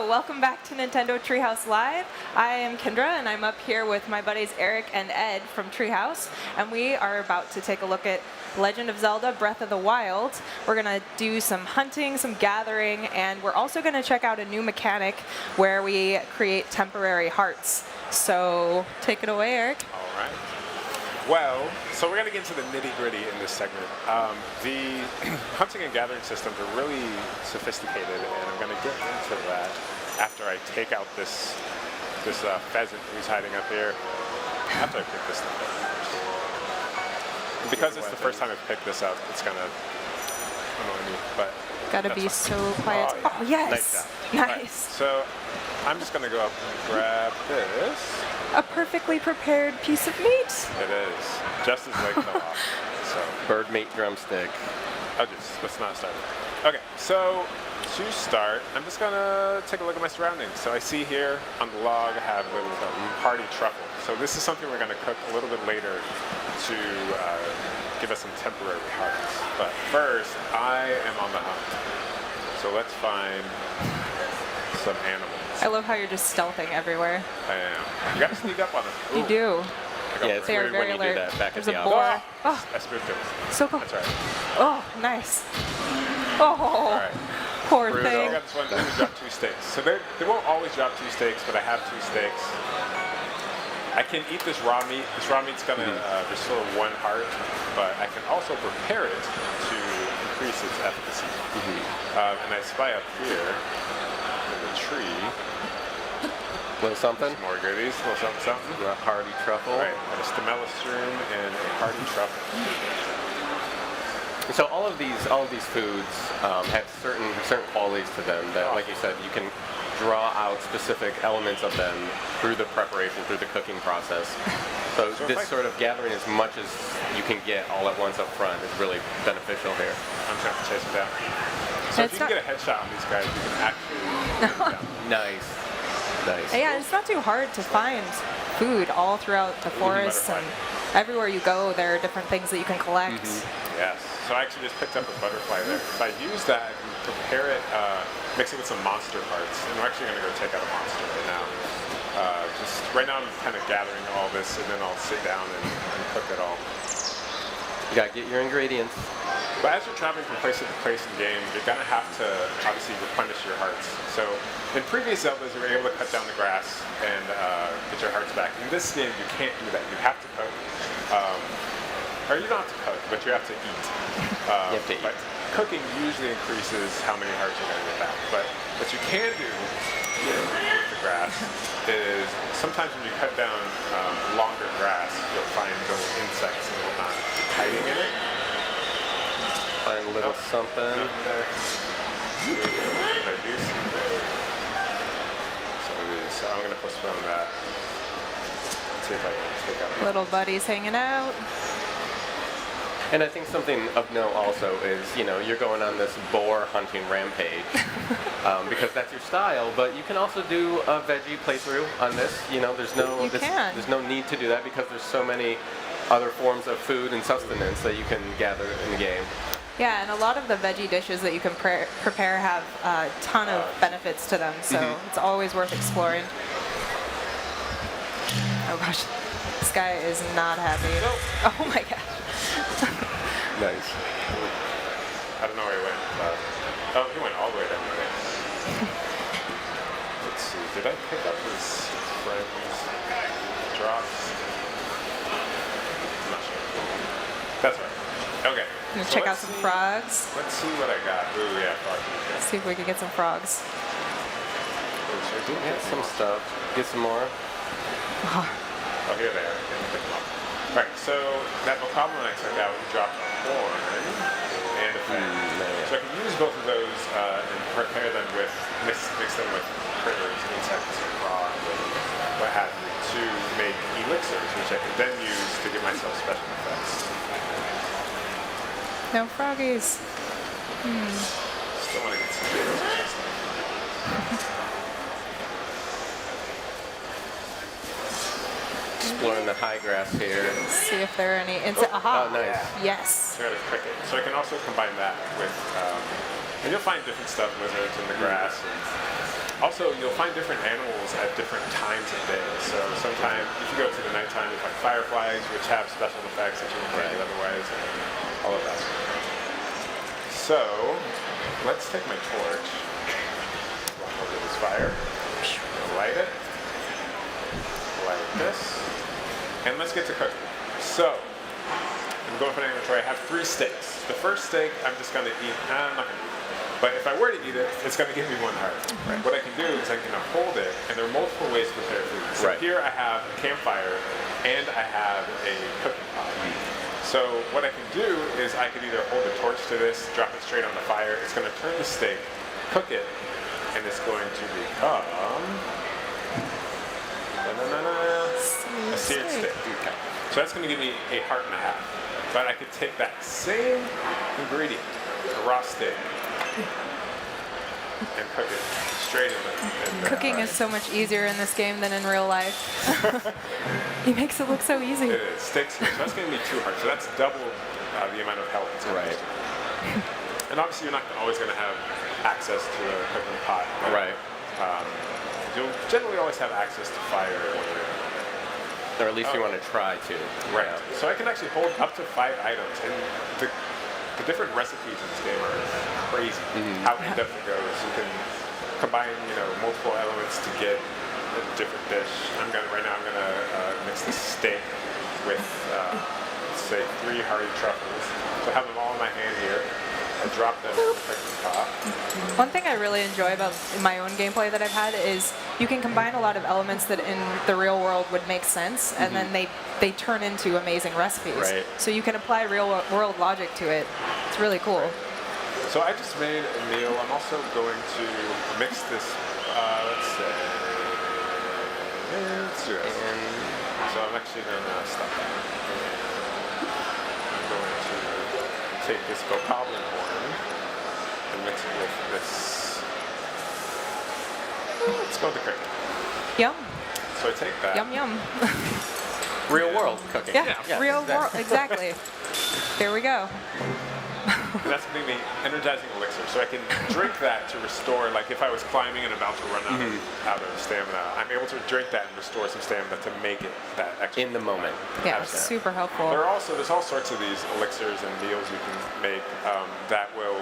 welcome back to Nintendo Treehouse Live. I am Kendra, and I'm up here with my buddies Eric and Ed from Treehouse, and we are about to take a look at Legend of Zelda Breath of the Wild. We're going to do some hunting, some gathering, and we're also going to check out a new mechanic where we create temporary hearts. So take it away, Eric. All right. Well, so we're going to get into the nitty-gritty in this segment. The hunting and gathering systems are really sophisticated, and I'm going to get into that after I take out this pheasant who's hiding up here. After I pick this stuff up first. Because it's the first time I've picked this up, it's going to annoy me, but gotta be so quiet. Oh, yes. Nice job. Nice. Right, so I'm just going to go up and grab this. A perfectly prepared piece of meat. It is. Just as leg fell off. So bird meat drumstick. Let's not start there. Okay, so to start, I'm just gonna take a look at my surroundings. So I see here on the log I have a little hearty truffle. So this is something we're gonna cook a little bit later to give us some temporary hearts. But first, I am on the hunt. So let's find some animals. I love how you're just stealthing everywhere. I am. You gotta sneak up on them. You do. Yeah, it's They are weird very when you alert. do that back There's at the a office. boar. Oh, I spooked him. so cool. That's right. Oh, nice. Oh, All right. poor Brutal. I thing. got this one. Let me drop 2 steaks. So they won't always drop 2 steaks, but I have 2 steaks. I can eat this raw meat. This raw meat's gonna restore 1 heart, but I can also prepare it to increase its efficacy. And I spy up here in the tree. Little something. Some more goodies. A little something, something. A hearty truffle. All right. And a stemellastrum and a hearty truffle. So all of these foods have certain qualities to them that, like you said, you can draw out specific elements of them through the preparation, through the cooking process. So this sort of gathering as much as you can get all at once up front is really beneficial here. I'm trying to chase them down. So if you can get a headshot on these guys, you can actually get them down. Nice. Nice. Yeah, it's not too hard to find food all throughout the forest, and everywhere you go, there are different things that you can collect. Yes. So I actually just picked up a butterfly there. If I use that, I can prepare it, mix it with some monster parts. And I'm actually going to go take out a monster right now. Right now I'm kind of gathering all this, and then I'll sit down and cook it all. You gotta get your ingredients. But as you're traveling from place to place in game, you're going to have to obviously replenish your hearts. So in previous Zeldas, you were able to cut down the grass and get your hearts back. In this game, you can't do that. You have to cook. Or you don't have to cook, but you have to eat. You have to eat. But cooking usually increases how many hearts you're going to get back. But what you can do with the grass is sometimes when you cut down longer grass, you'll find little insects and whatnot hiding in it. Find a little something. So I'm going to postpone that. Let's see if I can take out. Little buddies hanging out. And I think something of note also is, you're going on this boar hunting rampage because that's your style, but you can also do a veggie playthrough on this. There's no need to do that because there's so many other forms of food and sustenance that you can gather in the game. Yeah, and a lot of the veggie dishes that you can prepare have a ton of benefits to them, so it's always worth exploring. Oh gosh, this guy is not happy. Oh my gosh. Nice. I don't know where he went. Oh, he went all the way down there. Let's see. Did I pick up his friend's drops? I'm not sure. That's right. Okay. Let's check out some frogs. Let's see what I got. Ooh, yeah, frogs. Let's see if we can get some frogs. Get some stuff. Get some more. Oh, here they are. Pick them up. All right, so that bokoblin I took out dropped a horn and a fan. So I can use both of those and prepare them with, mix them with critters, insects, and frogs, and what have you, to make elixirs, which I can then use to give myself special effects. No froggies. Still want to get some videos. Exploring the high grass here. See if there are any insects. Aha! Oh, nice. Yes. So I got a cricket. So I can also combine that with, and you'll find different stuff, lizards in the grass. And Also, you'll find different animals at different times of day. So sometimes, if you go to the nighttime, you find fireflies, which have special effects that you wouldn't get otherwise, and all of that sort of thing. So, let's take my torch, walk over to this fire, light it, light this, and let's get to cooking. So, I'm going for an inventory. I have 3 steaks. The first steak, I'm just going to eat. I'm not going to eat it. But if I were to eat it, it's going to give me 1 heart. Right. What I can do is I can uphold it, and there are multiple ways to prepare food. So here I have a campfire, and I have a cooking pot. So what I can do is I can either hold a torch to this, drop it straight on the fire. It's going to turn the steak, cook it, and it's going to become a seared steak. Okay. So that's going to give me a heart and a half. But I could take that same ingredient, a raw steak, and cook it straight in the Cooking is so much easier in this game than in real life. He makes it look so easy. It is. Steaks. So that's going to be 2 hearts. So that's double the amount of health. Right. And obviously, you're not always going to have access to a cooking pot. But, Right. You'll generally always have access to fire. Or at least you want to try to. Right. Yeah. So I can actually hold up to 5 items, and the different recipes in this game are crazy. How in depth it goes. You can combine, multiple elements to get a different dish. Right now I'm gonna mix the steak with, let's say, 3 hearty truffles. So I have them all in my hand here. I drop them in the cooking pot. One thing I really enjoy about my own gameplay that I've had is you can combine a lot of elements that in the real world would make sense, and then they turn into amazing recipes. Right. So you can apply real world logic to it. It's really cool. So I just made a meal. I'm also going to mix this, let's do this. So I'm actually going to stop that. I'm going to take this bokoblin horn and mix it with this. Let's go with the cricket. Yum. So I take that. Yum, yum. Real world cooking. Yeah, real world. Exactly. There we go. And that's going to be energizing elixir. So I can drink that to restore, like if I was climbing and about to run out of stamina, I'm able to drink that and restore some stamina to make it that extra. In the moment. Yeah, super helpful. There's all sorts of these elixirs and meals you can make that will,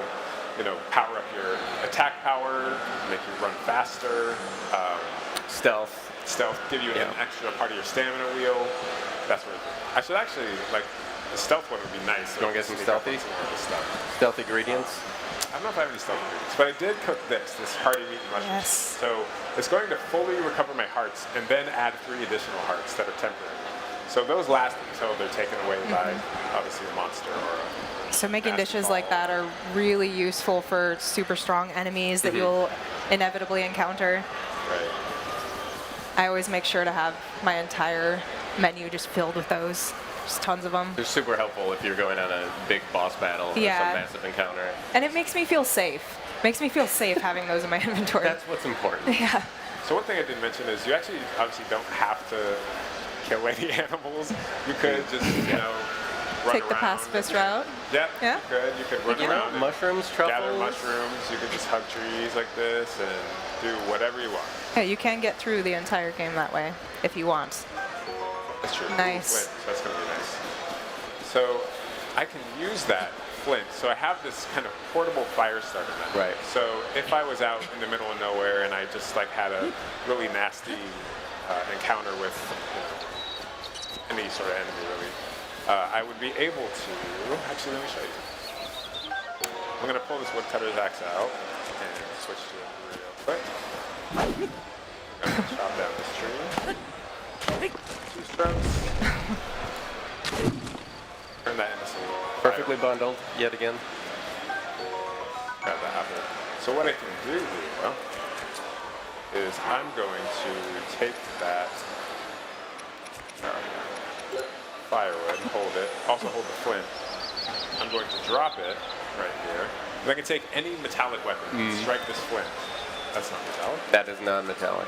power up your attack power, make you run faster, Stealth. give you an extra part of your stamina wheel, that sort of thing. I should actually, the stealth one would be nice. You want to get some stealthy? Stealthy ingredients? I don't know if I have any stealth ingredients, but I did cook this hearty meat and mushrooms. Yes. So it's going to fully recover my hearts and then add 3 additional hearts that are temporary. So those last until they're taken away by, obviously, a monster or a... So making dishes like that are really useful for super strong enemies that you'll inevitably encounter. Right. I always make sure to have my entire menu just filled with those. Just tons of them. They're super helpful if you're going on a big boss battle or some massive encounter. And it makes me feel safe. Makes me feel safe having those in my inventory. That's what's important. Yeah. So one thing I didn't mention is you actually obviously don't have to kill any animals. You could just, run Take the around. pacifist route. Yeah, Yeah. you could. You could run around and mushrooms, truffles. gather mushrooms. You could just hug trees like this and do whatever you want. Yeah, you can get through the entire game that way if you want. That's true. Nice. Flint, so that's going to be nice. So I can use that flint. So I have this kind of portable fire starter now. Right. So if I was out in the middle of nowhere and I just had a really nasty encounter with any sort of enemy, really, I would be able to. Actually, let me show you. I'm going to pull this woodcutter's axe out and switch to it real quick. I'm going to chop down this tree. 2 strokes. Turn that into some Perfectly bundled, yet again. Grab the apple. So what I can do here is I'm going to take that firewood, hold it, also hold the flint. I'm going to drop it right here. And I can take any metallic weapon and strike this flint. That's not metallic. That is non-metallic.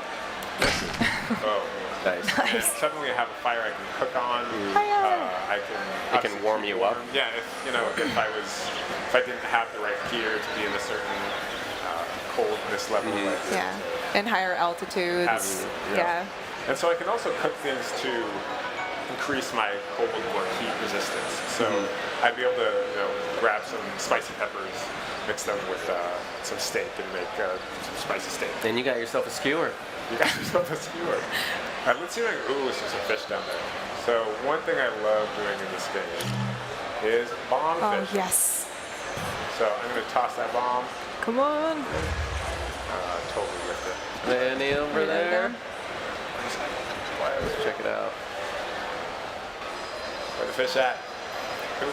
Oh, Nice. and suddenly I have a fire I can cook on. It can warm you up. Yeah, if I didn't have the right gear to be in a certain coldness level. Yeah. In higher altitudes. Absolutely, Yeah. And so I can also cook things to increase my cold or heat resistance. So I'd be able to, grab some spicy peppers, mix them with some steak, and make some spicy steak. Then you got yourself a skewer. You got yourself a skewer. All right, let's see if I can, ooh, there's some fish down there. So one thing I love doing in this game is bomb Oh, fish. yes. So I'm going to toss that bomb. Come on. Totally lift it. Any over there? Down. Let's check it out. Where the fish at? Ooh,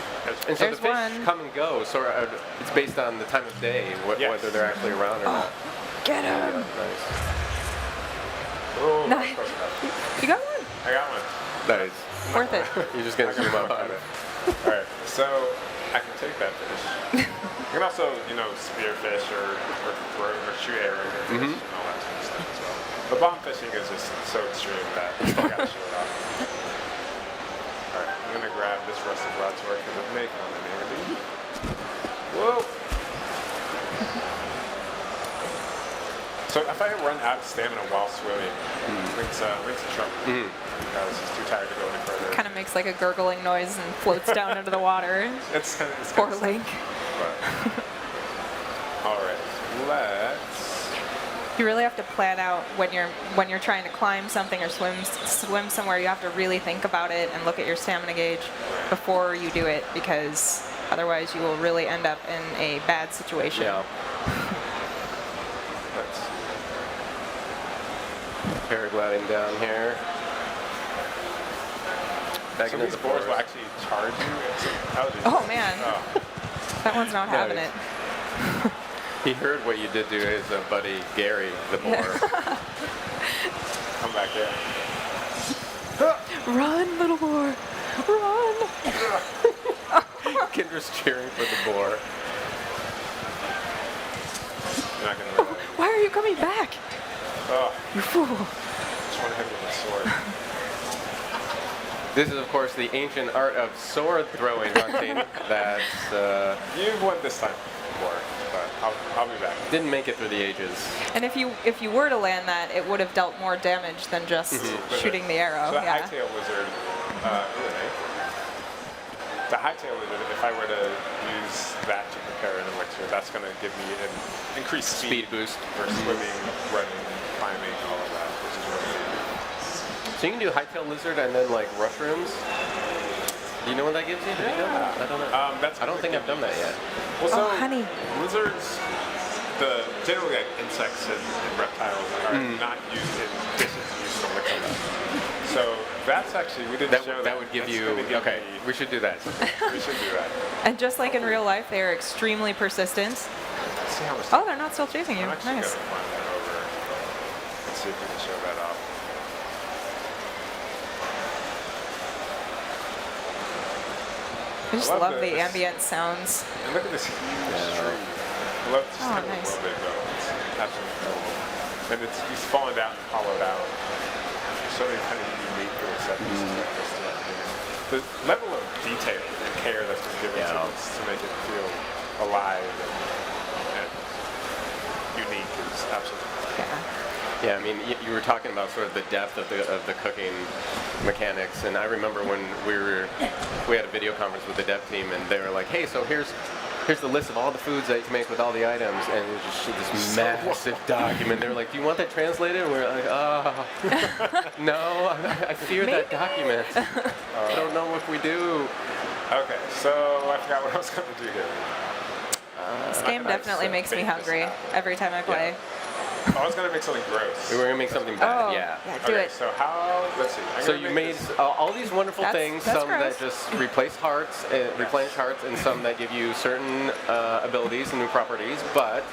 And so There's the fish one. come and go, so it's based on the time of day, Yes. whether they're actually around or not. Get Yeah, him. nice. Oh, Nice. close enough. You got one? I got one. Nice. Worth it. You're just gonna zoom up on it. All right, so I can take that fish. You can also, spear fish or throw or shoot arrows at fish and all that sort of stuff as well. But bomb fishing is just so extreme that you still gotta show it off. All right, I'm gonna grab this rusted broadsword because it may come in handy. Whoa! So if I run out of stamina while swimming, Link's in trouble because he's too tired to go any further. Kind of makes like a gurgling noise and floats down into the water. It's Poor kinda Link. But, all right, let's. You really have to plan out when you're trying to climb something or swim somewhere. You have to really think about it and look at your stamina gauge before you do it, because otherwise you will really end up in a bad situation. Yeah. Let's. Paragliding down here. Back Some into of these the boards will forest. actually charge you. Oh, man, Oh, that one's not having it. He heard what you did to his buddy Gary, the boar. come back here. Run, little boar, run! Kendra's cheering for the boar. You're not gonna really. Why are you coming back? Oh, You fool! just want to hit him with my sword. This is, of course, the ancient art of sword throwing hunting that You've won this time before, but I'll be back. didn't make it through the ages. And if you were to land that, it would have dealt more damage than just shooting the arrow. So the Yeah. hightail lizard, the hightail lizard, if I were to use that to prepare an elixir, that's going to give me an increased Speed boost. for swimming, running, climbing, all of that, which is really good. So you can do hightail lizard and then like mushrooms. Do you know what that gives you? Do you know that? I don't know. That's I don't think I've done that yet. Well, so Oh, honey. lizards, generally like insects and reptiles are not used in dishes used to lick them up. So that's actually, we didn't show that. That would give That's you. gonna give Okay, me- we should do that. we should do that. And just like in real life, they are extremely persistent. Let's see how much. Oh, they're not still chasing you. I'm actually Nice. gonna find that over. Let's see if we can show that off. I just love love the- the ambient sounds. And look at this huge tree. I love just Oh, how nice. low they go. It's absolutely incredible. And he's fallen down and hollowed out. There's so many kind of unique little set pieces like this throughout the game. The level of detail and care that's been given to this to make it feel alive and unique is absolutely incredible. Yeah. Yeah, I mean, you were talking about sort of the depth of the cooking mechanics, and I remember when we had a video conference with the dev team, and they were like, "Hey, so here's the list of all the foods that you can make with all the items," and it was just this massive document. They were like, "Do you want that translated?" And we were like, no, I fear that document. I don't know if we do." Okay, so I forgot what I was going to do here. This game definitely makes me hungry every time I play. I was going to make something gross. We were gonna make something bad, Oh, yeah. do Okay, it. so let's see. I'm So gonna you make made this- all these wonderful That's- things, that's some gross. that just replace hearts, replenish hearts, and some that give you certain abilities and new properties, but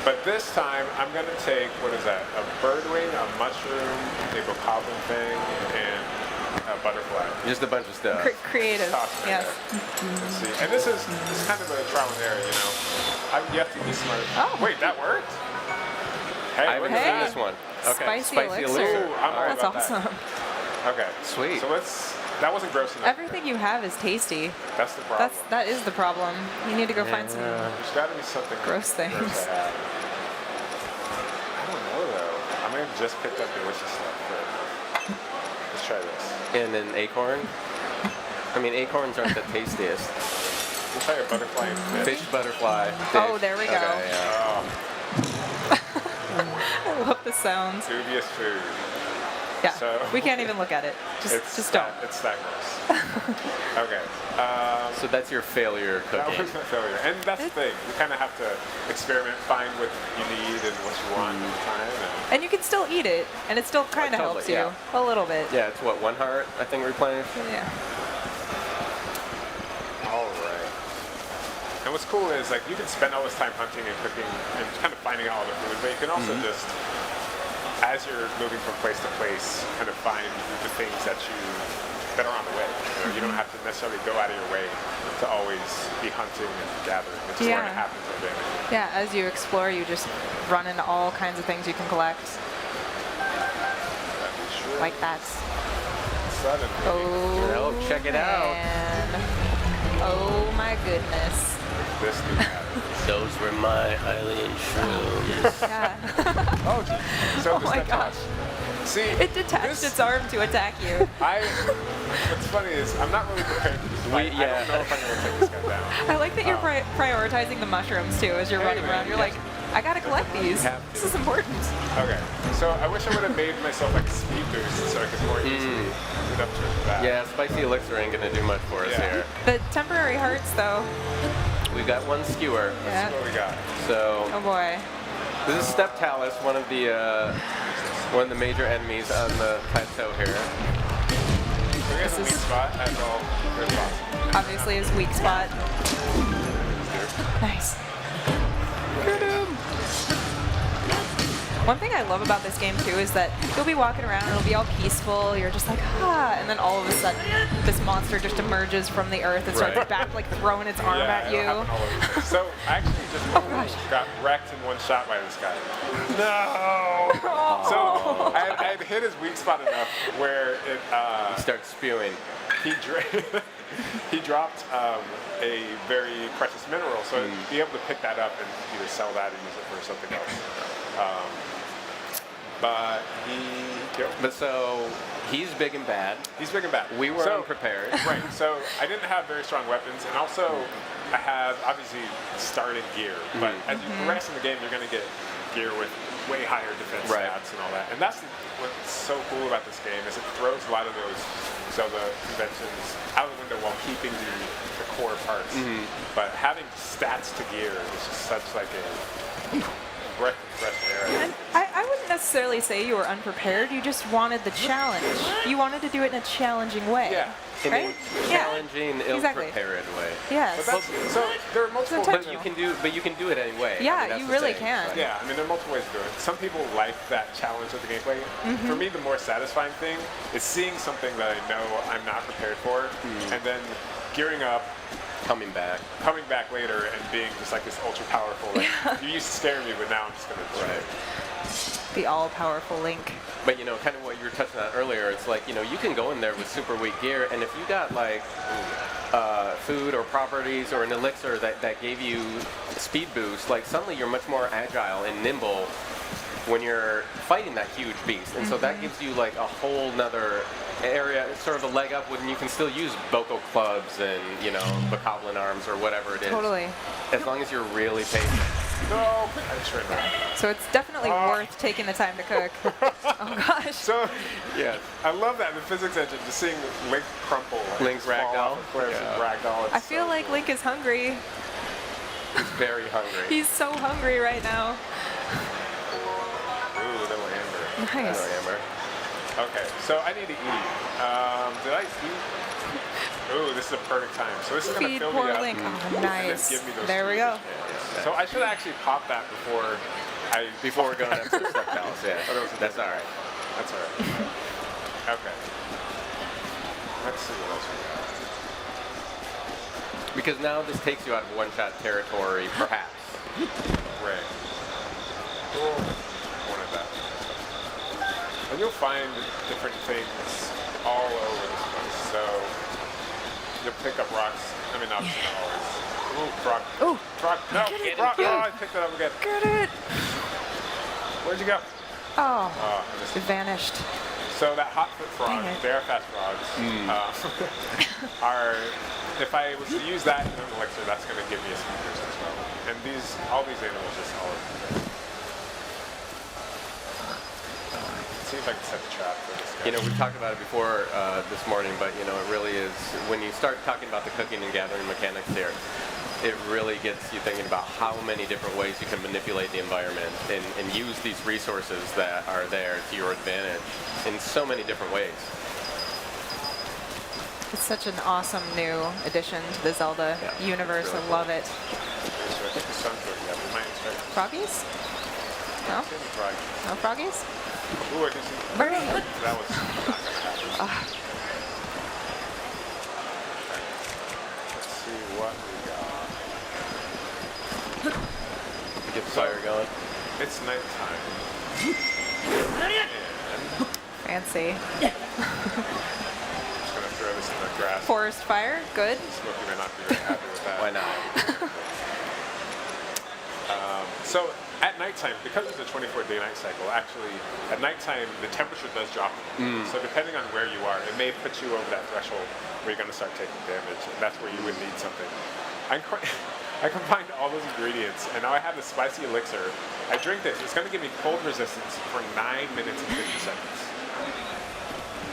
But this time, I'm going to take, what is that, a birdwing, a mushroom, a bokoblin thing, and a butterfly. just a bunch of stuff. Creative. Toss it in Yes. there. Let's see. And this is kind of a trial and error, you know. You have to be smart. Oh. Wait, that worked? Hey, I haven't look at seen Hey. that. this one. Okay, Spicy elixir. Ooh, I'm all That's about that. awesome. Okay. Sweet. So that wasn't gross enough. Everything you have is tasty. That's the problem. That is the problem. You need to go find some. There's got to be something Gross things. I have. I don't know though. just picked up delicious stuff. Let's try this. And an acorn. I mean, acorns aren't the tastiest. Let's try a butterfly and Fish butterfly. Oh, fish. there we go. Okay, yeah. Oh, I love the sounds. dubious food. Yeah, So- we can't even look at it. Just don't. It's that gross. Okay. So that's your failure That cooking. was a failure. And that's the thing. You kind of have to experiment, find what you need and what you want at the time. And you can still eat it, and it still kind of totally, helps you yeah. a little bit. Yeah, it's what, 1 heart, I think, replenished? Yeah. All right. And what's cool is like you can spend all this time hunting and cooking and kind of finding all the food, but you can also just, as you're moving from place to place, kind of find the things that are on the way. You don't have to necessarily go out of your way to always be hunting and gathering. It's just Yeah. going to happen organically. Yeah, as you explore, you just run into all kinds of things you can collect, That'd be true. like that. Suddenly. Oh, Oh, check it out. man. Oh my goodness. This new habit. Those were my alien shrooms. Yeah. Oh, geez. So Oh this my that gosh. See, It detached its arm to attack you. What's funny is I'm not really prepared for this fight. I yeah. don't know if I'm going to take this guy down. I like that you're prioritizing the mushrooms too as you're running Anyway, around. You're like, I gotta collect these. have to. This is important. Okay, so I wish I would have made myself like a speed boost so I could more easily get up to that. Yeah, spicy elixir ain't gonna do much for us Yeah. here. The temporary hearts, though. We got 1 skewer. Yeah. That's what we got. So Oh boy. this is Step Talus, one of the major enemies on the plateau here. We're getting a weak spot. That's all. Very possible. Obviously his weak spot. Nice. Get him. One thing I love about this game too is that you'll be walking around and it'll be all peaceful. You're just like, and then all of a sudden, this monster just emerges from the earth and starts Right. back, like throwing its arm Yeah, at it'll you. happen all over the place. So I actually just gosh. got wrecked in one shot by this guy. No! So I had hit his weak spot enough where it Start spewing. he dropped a very precious mineral, so to be able to pick that up and either sell that or use it for something else. But he killed. But so he's big and bad. He's big and bad. We were So- unprepared. Right. So I didn't have very strong weapons, and also I have obviously started gear. But as you progress in the game, you're going to get gear with way higher defense Right. stats and all that. And that's what's so cool about this game is it throws a lot of those Zelda conventions out the window while keeping the core parts. But having stats to gear is just such like a breath of fresh air. And I wouldn't necessarily say you were unprepared. You just wanted the challenge. You wanted to do it in a challenging way. Yeah. In Right? a Yeah. challenging, Exactly. ill-prepared way. Yes. But that's, so there are multiple. Sometimes But you can do it anyway. Yeah, I mean, that's you the really thing. can. Like, Yeah, I mean, there are multiple ways to do it. Some people like that challenge of the gameplay. For me, the more satisfying thing is seeing something that I know I'm not prepared for, and then gearing up, coming back. coming back later, and being just like this ultra powerful. Like, you used to scare me, but now I'm just gonna destroy Right. it. The all-powerful Link. But kind of what you were touching on earlier, it's like, you can go in there with super weak gear, and if you got like food or properties or an elixir that gave you a speed boost, like suddenly you're much more agile and nimble when you're fighting that huge beast. And so that gives you like a whole nother area, sort of a leg up when you can still use Boko clubs and, bokoblin arms or whatever it is. Totally. As long as you're really patient. No, I'm sure not. So it's definitely worth taking the time to cook. Oh gosh. So, Yeah. I love that in the physics engine, just seeing Link crumple. and Link just fall ragdoll? off of cliffs and Yeah. ragdoll. It's I feel so like cool. Link is hungry. He's very hungry. He's so hungry right now. Ooh, little amber. Nice. Hello, Amber. Okay, so I need to eat. Did I eat? Ooh, this is a perfect time. So this is gonna Feed fill poor me up. Link. Oh, and then nice. give me those There we three. go. So I should actually pop that before Before going up to the step palace, yeah. Oh, that was a That's all right. That's all right. Okay. Let's see what else we got. Because now this takes you out of one-shot territory, perhaps. Right. Cool. One of that. And you'll find different things all over this place. So you'll pick up rocks. I mean, obviously not always. Ooh, frog. Ooh. Frog. No, Get it, frog. get it. Oh, I picked it up again. Get it. Where'd you go? Oh, I missed it it. vanished. So that hot foot frog, Dang it. they are fast frogs, are, if I was to use that in an elixir, that's going to give me a speed boost as well. And all these animals just all over the place. See if I can set the trap for this guy. You know, we've talked about it before this morning, but you know, it really is, when you start talking about the cooking and gathering mechanics here, it really gets you thinking about how many different ways you can manipulate the environment and use these resources that are there to your advantage in so many different ways. It's such an awesome new addition to the Zelda Yeah, universe. really I love it. So I think the sun's going up. We might start Froggies? No? seeing frog. No froggies? Ooh, I can see. Birdie! That was not going to happen. Let's see what we got. Get the fire going. It's nighttime. And Fancy. I'm just going to throw this in the grass. Forest fire? Good. Smokey may not be very happy with that. Why not? So at nighttime, because it's a 24-day night cycle, actually at nighttime the temperature does drop. So depending on where you are, it may put you over that threshold where you're going to start taking damage, and that's where you would need something. I combined all those ingredients, and now I have the spicy elixir. I drink this. It's going to give me cold resistance for 9 minutes and 50 seconds.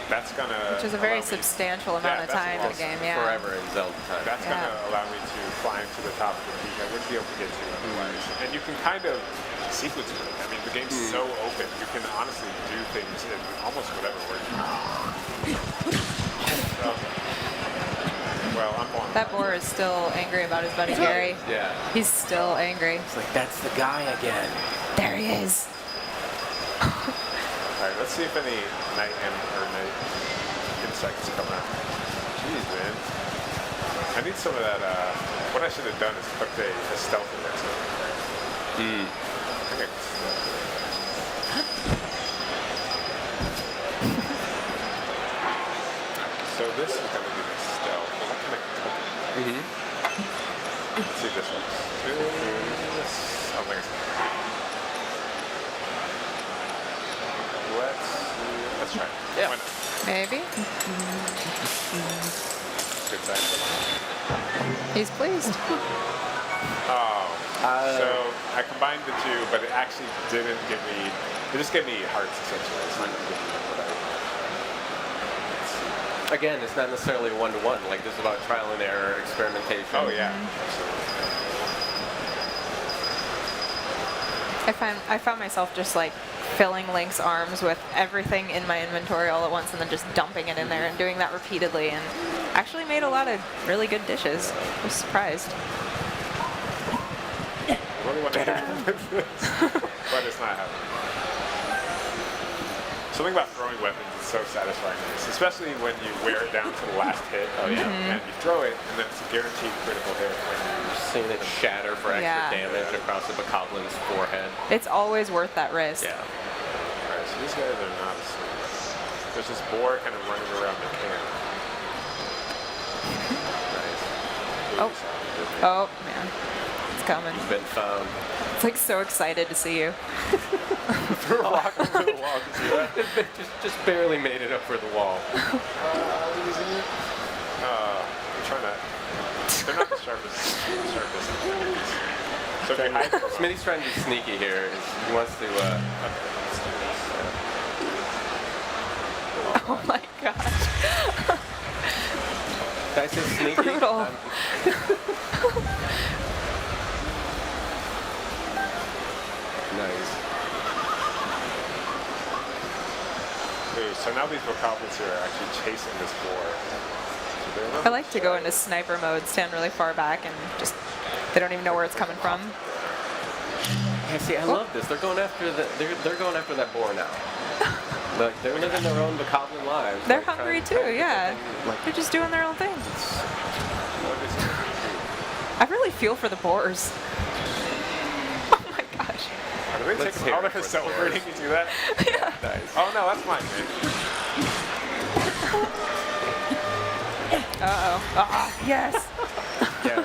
That's going to... Which is a very substantial amount of that's time in the awesome. game, yeah. Forever in Zelda time. That's going to allow me to climb to the top of the peak. I wouldn't be able to get to otherwise. And you can kind of sequence it. I mean, the game's so open. You can honestly do things in almost whatever order. Well, I'm on. That boar is still angry about his buddy Gary. Yeah. He's still angry. It's like, that's the guy again. There he is. All right, let's see if any night insects come out. Jeez, man. I need some of that. What I should have done is cooked a stealth elixir. I think I can stealth it. So this is going to be the stealth. What can I cook? Let's see if this looks good. I don't think it's Let's try it. Yeah. Why not? Maybe. Good time. He's pleased. Oh. So I combined the two, but it actually didn't give me. It just gave me hearts essentially. It's not going to give me what I. Again, it's not necessarily one-to-one. Like, this is about trial and error, experimentation. Oh yeah. Absolutely. I found myself just like filling Link's arms with everything in my inventory all at once and then just dumping it in there and doing that repeatedly, and actually made a lot of really good dishes. I was surprised. I really want to hit him with this, but it's not happening. Something about throwing weapons is so satisfying, especially when you wear it down to the last hit. Oh yeah. And you throw it, and then it's a guaranteed critical hit when you. Seeing it shatter for extra Yeah. damage across the Bokoblin's forehead. It's always worth that risk. Yeah. Alright, so these guys are not asleep. There's this boar kind of running around the camp. Nice. Oh. Oh man, it's coming. You've been found. It's like so excited to see you. Through a rock over the wall. Did you see that? just barely made it up for the wall. I'm trying to. They're not the sharpest. Enemies. So if you hide. Smitty's trying to be sneaky here. He wants to. Oh my gosh. Did I say sneaky? Brutal. Nice. Ooh, so now these bokoblins here are actually chasing this boar. So they're I like to go into sniper mode, stand really far back, and just they don't even know where it's coming from. Yeah, see, I love this. They're going after they're going after that boar now. Like, they're living their own Bokoblin lives. They're like, hungry trying too, to get yeah. their thing, like, They're just doing their own thing. What is it? I really feel for the boars. Oh my gosh. Are they Let's taking hear all it their for the celebrating? boars. You do that? Yeah. Nice. Oh no, that's mine, man. Uh-oh. Ah, yes. Yeah.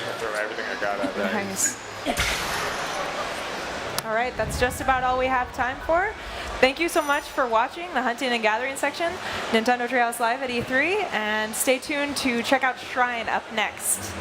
I throw everything I got at that. Nice. right, that's just about all we have time for. Thank you so much for watching the Hunting and Gathering section, Nintendo Treehouse Live at E3, and stay tuned to check out Shrine up next.